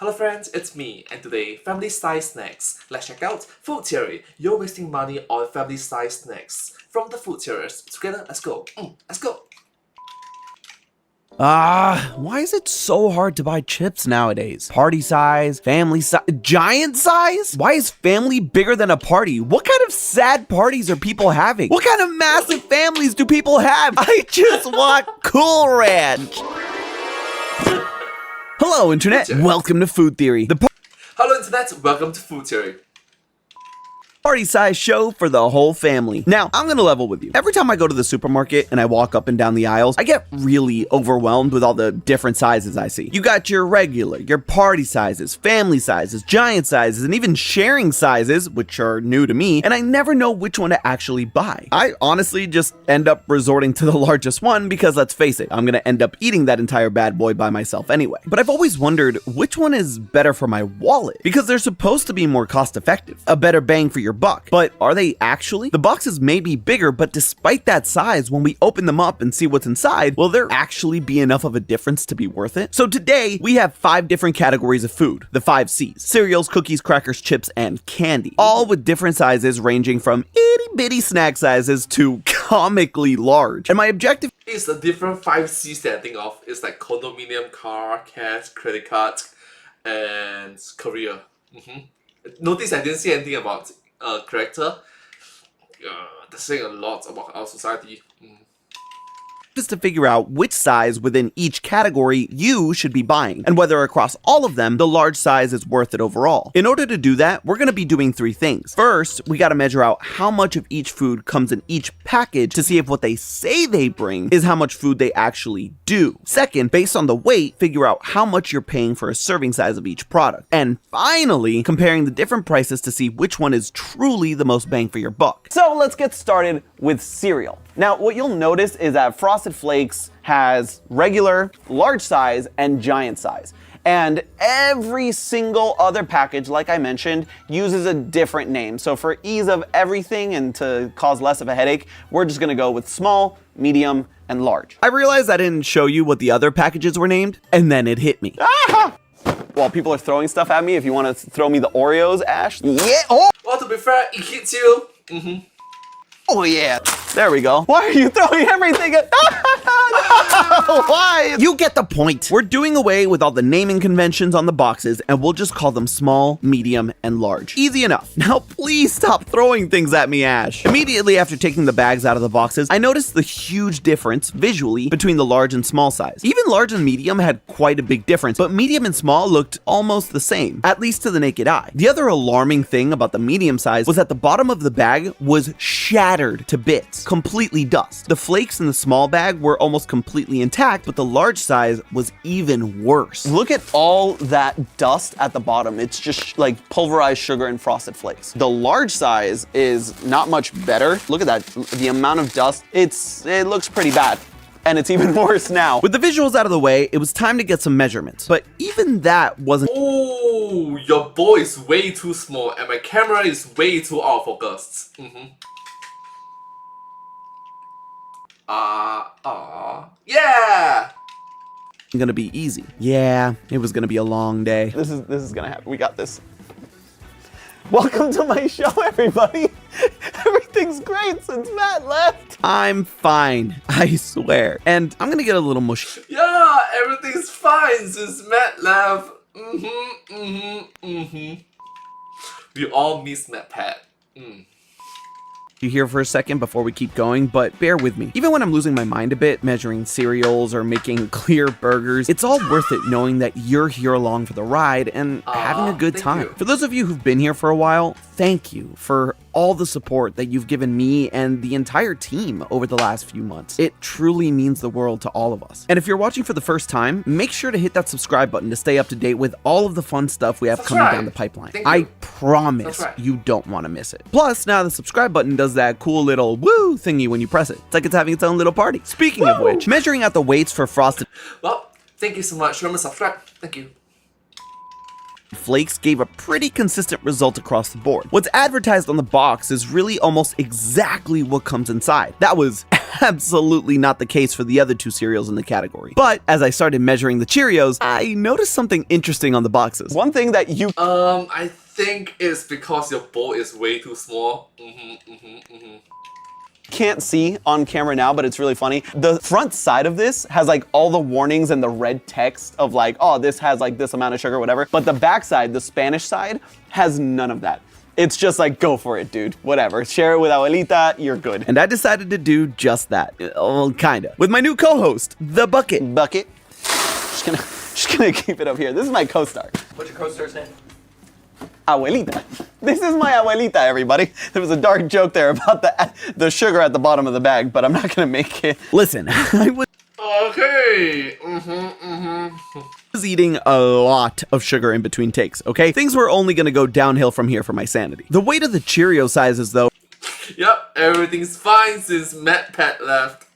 Hello friends, it's me, and today, family size snacks. Let's check out Food Theory. You're wasting money on family size snacks. From the food theorists. Together, let's go. Let's go. Why is it so hard to buy chips nowadays? Party size, family size, giant size? Why is family bigger than a party? What kind of sad parties are people having? What kind of massive families do people have? I just want Cool Ranch. Hello, Internet. Welcome to Food Theory, the Hello Internet, welcome to Food Theory. party size show for the whole family. Now, I'm gonna level with you. Every time I go to the supermarket and I walk up and down the aisles, I get really overwhelmed with all the different sizes I see. You got your regular, your party sizes, family sizes, giant sizes, and even sharing sizes, which are new to me, and I never know which one to actually buy. I honestly just end up resorting to the largest one because, let's face it, I'm gonna end up eating that entire bad boy by myself anyway. But I've always wondered which one is better for my wallet, because they're supposed to be more cost effective, a better bang for your buck. But are they actually? The boxes may be bigger, but despite that size, when we open them up and see what's inside, will there actually be enough of a difference to be worth it? So today, we have 5 different categories of food, the 5 C's: cereals, cookies, crackers, chips, and candy, all with different sizes ranging from itty bitty snack sizes to comically large. And my objective It's the different 5 C's that I think of. It's like condominium, car, cash, credit card, and career. Notice I didn't say anything about character. That's saying a lot about our society. is to figure out which size within each category you should be buying, and whether across all of them, the large size is worth it overall. In order to do that, we're going to be doing 3 things. First, we got to measure out how much of each food comes in each package to see if what they say they bring is how much food they actually do. Second, based on the weight, figure out how much you're paying for a serving size of each product. And finally, comparing the different prices to see which one is truly the most bang for your buck. So let's get started with cereal. Now, what you'll notice is that Frosted Flakes has regular, large size, and giant size. And every single other package, like I mentioned, uses a different name. So for ease of everything and to cause less of a headache, we're just gonna go with small, medium, and large. I realized I didn't show you what the other packages were named, and then it hit me. While people are throwing stuff at me, if you want to throw me the Oreos, Ash. Yeah. Oh. Well, to be fair, it hits you. Oh yeah, there we go. Why are you throwing everything at Why? You get the point. We're doing away with all the naming conventions on the boxes, and we'll just call them small, medium, and large. Easy enough. Now please stop throwing things at me, Ash. Immediately after taking the bags out of the boxes, I noticed the huge difference visually between the large and small size. Even large and medium had quite a big difference, but medium and small looked almost the same, at least to the naked eye. The other alarming thing about the medium size was that the bottom of the bag was shattered to bits, completely dust. The flakes in the small bag were almost completely intact, but the large size was even worse. Look at all that dust at the bottom. It's just like pulverized sugar and Frosted Flakes. The large size is not much better. Look at that, the amount of dust. It looks pretty bad. And it's even worse now. With the visuals out of the way, it was time to get some measurements. But even that wasn't— Oh, your boy is way too small and my camera is way too out of focus. Yeah! gonna be easy. Yeah, it was gonna be a long day. This is gonna happen. We got this. Welcome to my show, everybody. Everything's great since Matt left. I'm fine, I swear. And I'm gonna get a little mushy. Yeah, everything's fine since Matt left. We all miss Matt Pat. You here for a second before we keep going, but bear with me. Even when I'm losing my mind a bit, measuring cereals or making clear burgers, it's all worth it knowing that you're here along for the ride and having a good time. you. For those of you who've been here for a while, thank you for all the support that you've given me and the entire team over the last few months. It truly means the world to all of us. And if you're watching for the first time, make sure to hit that subscribe button to stay up to date with all of the fun stuff we have coming down the pipeline. I promise you don't want to miss it. Plus, now the subscribe button does that cool little woo thingy when you press it. It's like it's having its own little party. Speaking of which, measuring out the weights for Frosted Well, thank you so much. Remember to subscribe. Thank you. Flakes gave a pretty consistent result across the board. What's advertised on the box is really almost exactly what comes inside. That was absolutely not the case for the other two cereals in the category. But as I started measuring the Cheerios, I noticed something interesting on the boxes. One thing that you I think it's because your bowl is way too small. can't see on camera now, but it's really funny. The front side of this has like all the warnings and the red text of like, oh, this has like this amount of sugar, whatever. But the back side, the Spanish side, has none of that. It's just like, go for it, dude. Whatever. Share it with Abuelita, you're good. And I decided to do just that. Well, kinda. With my new co-host, The Bucket. Bucket. Just gonna keep it up here. This is my co-star. What's your co-star's name? Abuelita. This is my abuelita, everybody. There was a dark joke there about the sugar at the bottom of the bag, but I'm not gonna make it. Listen, I Okay. was eating a lot of sugar in between takes, okay? Things were only gonna go downhill from here for my sanity. The weight of the Cheerio sizes, though, Yep, everything's fine since MatPat left.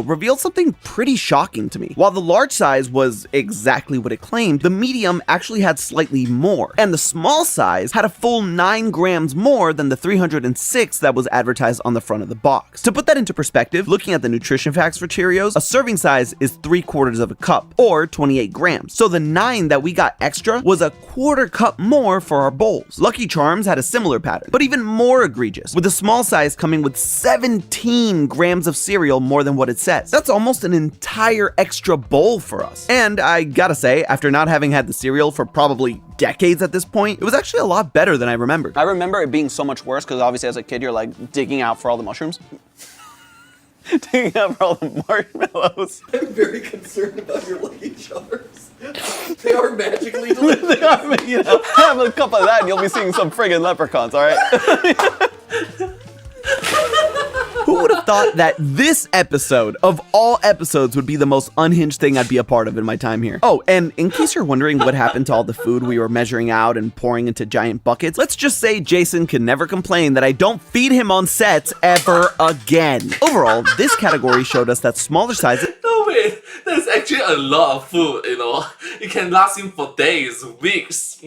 revealed something pretty shocking to me. While the large size was exactly what it claimed, the medium actually had slightly more, and the small size had a full 9 grams more than the 306 that was advertised on the front of the box. To put that into perspective, looking at the nutrition facts for Cheerios, a serving size is 3/4 of a cup, or 28 grams. So the 9 that we got extra was a 1/4 cup more for our bowls. Lucky Charms had a similar pattern, but even more egregious, with the small size coming with 17 grams of cereal more than what it says. That's almost an entire extra bowl for us. And I gotta say, after not having had the cereal for probably decades at this point, it was actually a lot better than I remembered. I remember it being so much worse because obviously as a kid, you're like digging out for all the mushrooms. Digging out for all the marshmallows. I'm very concerned about your Lucky Charms. They are magically delicious. You know, have a cup of that and you'll be seeing some friggin' leprechauns, all right? Who would have thought that this episode of all episodes would be the most unhinged thing I'd be a part of in my time here? Oh, and in case you're wondering what happened to all the food we were measuring out and pouring into giant buckets, let's just say Jason can never complain that I don't feed him on sets ever again. Overall, this category showed us that smaller sizes No wait, there's actually a lot of food, you know. It can last him for days, weeks.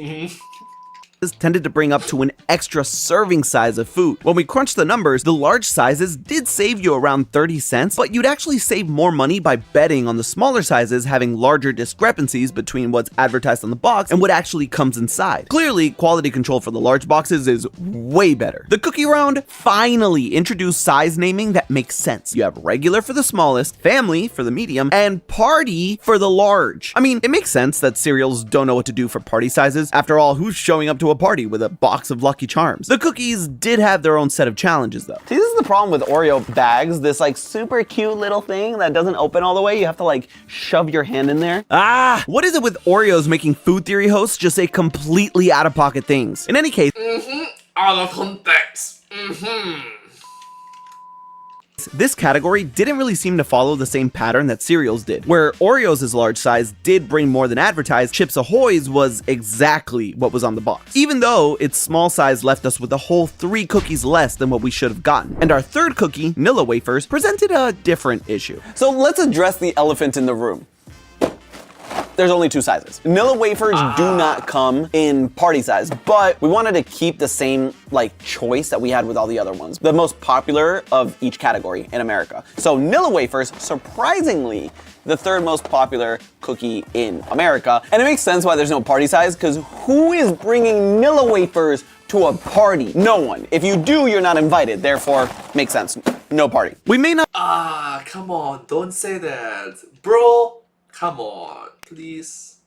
tended to bring up to an extra serving size of food. When we crunched the numbers, the large sizes did save you around 30 cents, but you'd actually save more money by betting on the smaller sizes having larger discrepancies between what's advertised on the box and what actually comes inside. Clearly, quality control for the large boxes is way better. The cookie round finally introduced size naming that makes sense. You have regular for the smallest, family for the medium, and party for the large. I mean, it makes sense that cereals don't know what to do for party sizes. After all, who's showing up to a party with a box of Lucky Charms? The cookies did have their own set of challenges though. See, this is the problem with Oreo bags, this like super cute little thing that doesn't open all the way. You have to like shove your hand in there. What is it with Oreos making food theory hosts just say completely out of pocket things? In any case, Out of context. this category didn't really seem to follow the same pattern that cereals did. Where Oreos' large size did bring more than advertised, Chips Ahoy's was exactly what was on the box, even though its small size left us with a whole 3 cookies less than what we should have gotten. And our third cookie, Nilla Wafers, presented a different issue. So let's address the elephant in the room. There's only 2 sizes. Nilla wafers do not come in party size, but we wanted to keep the same like choice that we had with all the other ones. The most popular of each category in America. So Nilla wafers, surprisingly, the 3rd most popular cookie in America. And it makes sense why there's no party size, because who is bringing Nilla wafers to a party? No one. If you do, you're not invited. Therefore, makes sense. No party. We may not Come on, don't say that. Bro, come on, please.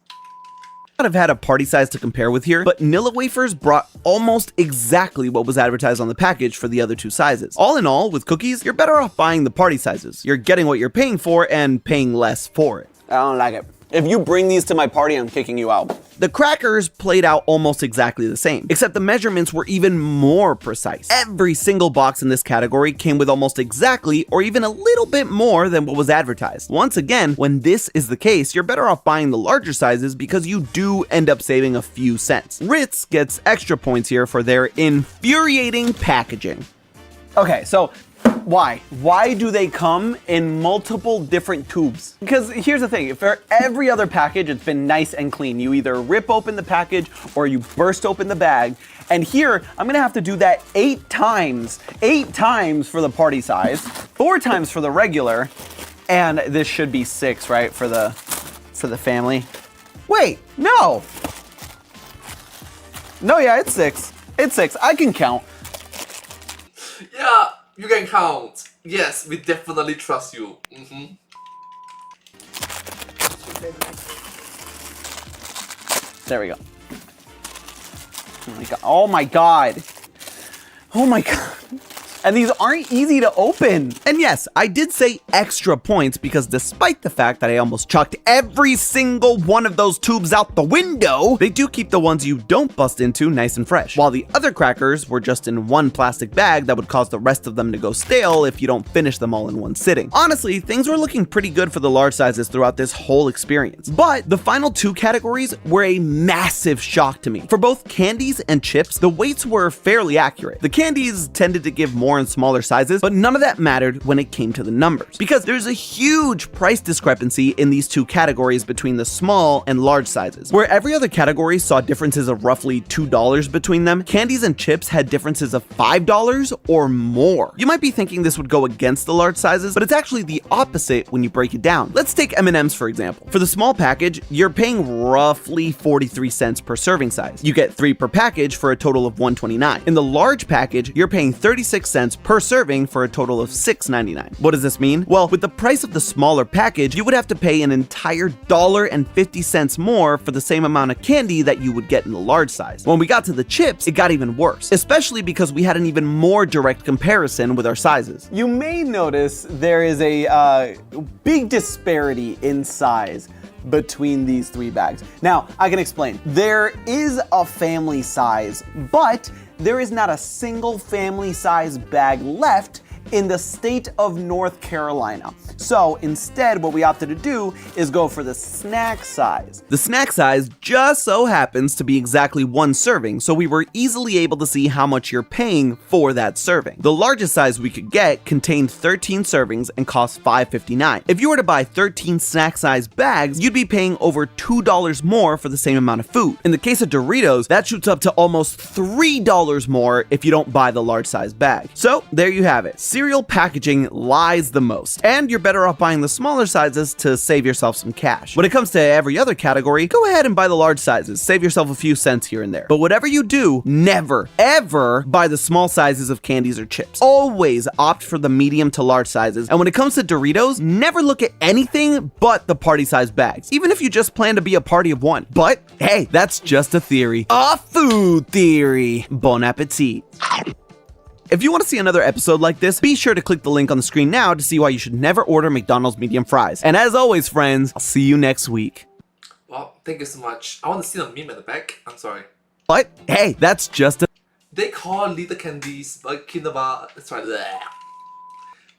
have had a party size to compare with here, but Nilla wafers brought almost exactly what was advertised on the package for the other 2 sizes. All in all, with cookies, you're better off buying the party sizes. You're getting what you're paying for and paying less for it. I don't like it. If you bring these to my party, I'm kicking you out. The crackers played out almost exactly the same, except the measurements were even more precise. Every single box in this category came with almost exactly or even a little bit more than what was advertised. Once again, when this is the case, you're better off buying the larger sizes because you do end up saving a few cents. Ritz gets extra points here for their infuriating packaging. Okay, so Why? Why do they come in multiple different tubes? Because here's the thing, for every other package, it's been nice and clean. You either rip open the package or you burst open the bag. And here, I'm gonna have to do that 8 times. 8 times for the party size, 4 times for the regular, and this should be 6, right, for the family. Wait, no. No, yeah, it's 6. It's 6, I can count. Yeah, you can count. Yes, we definitely trust you. There we go. Oh my god. Oh my god. Oh my god. And these aren't easy to open. And yes, I did say extra points because despite the fact that I almost chucked every single one of those tubes out the window, they do keep the ones you don't bust into nice and fresh, while the other crackers were just in one plastic bag that would cause the rest of them to go stale if you don't finish them all in one sitting. Honestly, things were looking pretty good for the large sizes throughout this whole experience, but the final 2 categories were a massive shock to me. For both candies and chips, the weights were fairly accurate. The candies tended to give more in smaller sizes, but none of that mattered when it came to the numbers, because there's a huge price discrepancy in these 2 categories between the small and large sizes. Where every other category saw differences of roughly $2 between them, candies and chips had differences of $5 or more. You might be thinking this would go against the large sizes, but it's actually the opposite when you break it down. Let's take M&Ms for example. For the small package, you're paying roughly 43 cents per serving size. You get 3 per package for a total of $1.29. In the large package, you're paying 36 cents per serving for a total of $6.99. What does this mean? Well, with the price of the smaller package, you would have to pay an entire $1.50 more for the same amount of candy that you would get in the large size. When we got to the chips, it got even worse, especially because we had an even more direct comparison with our sizes. You may notice there is a big disparity in size between these 3 bags. Now, I can explain. There is a family size, but there is not a single family size bag left in the state of North Carolina. So instead, what we opted to do is go for the snack size. The snack size just so happens to be exactly 1 serving, so we were easily able to see how much you're paying for that serving. The largest size we could get contained 13 servings and cost $5.59. If you were to buy 13 snack size bags, you'd be paying over $2 more for the same amount of food. In the case of Doritos, that shoots up to almost $3 more if you don't buy the large size bag. So there you have it. Cereal packaging lies the most, and you're better off buying the smaller sizes to save yourself some cash. When it comes to every other category, go ahead and buy the large sizes, save yourself a few cents here and there. But whatever you do, never, ever buy the small sizes of candies or chips. Always opt for the medium to large sizes, and when it comes to Doritos, never look at anything but the party size bags, even if you just plan to be a party of 1. But hey, that's just a theory. A food theory. Bon appetit. If you want to see another episode like this, be sure to click the link on the screen now to see why you should never order McDonald's medium fries. And as always, friends, I'll see you next week. Well, thank you so much. I want to see the meme at the back. I'm sorry. But hey, that's just a... They call little candies Kinder bar. That's right. Bleh.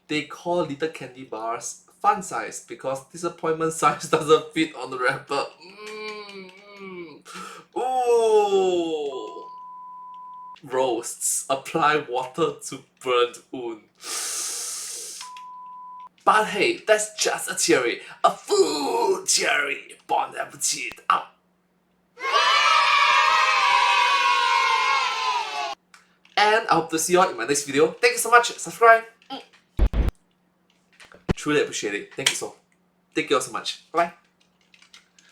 They call little candy bars fun size because disappointment size doesn't fit on the wrapper. Ooh. Roasts. Apply water to burnt wound. But hey, that's just a theory. A food theory. Bon appetit. And I hope to see you all in my next video. Thank you so much. Subscribe. Truly appreciate it. Thank you all so much. Bye bye.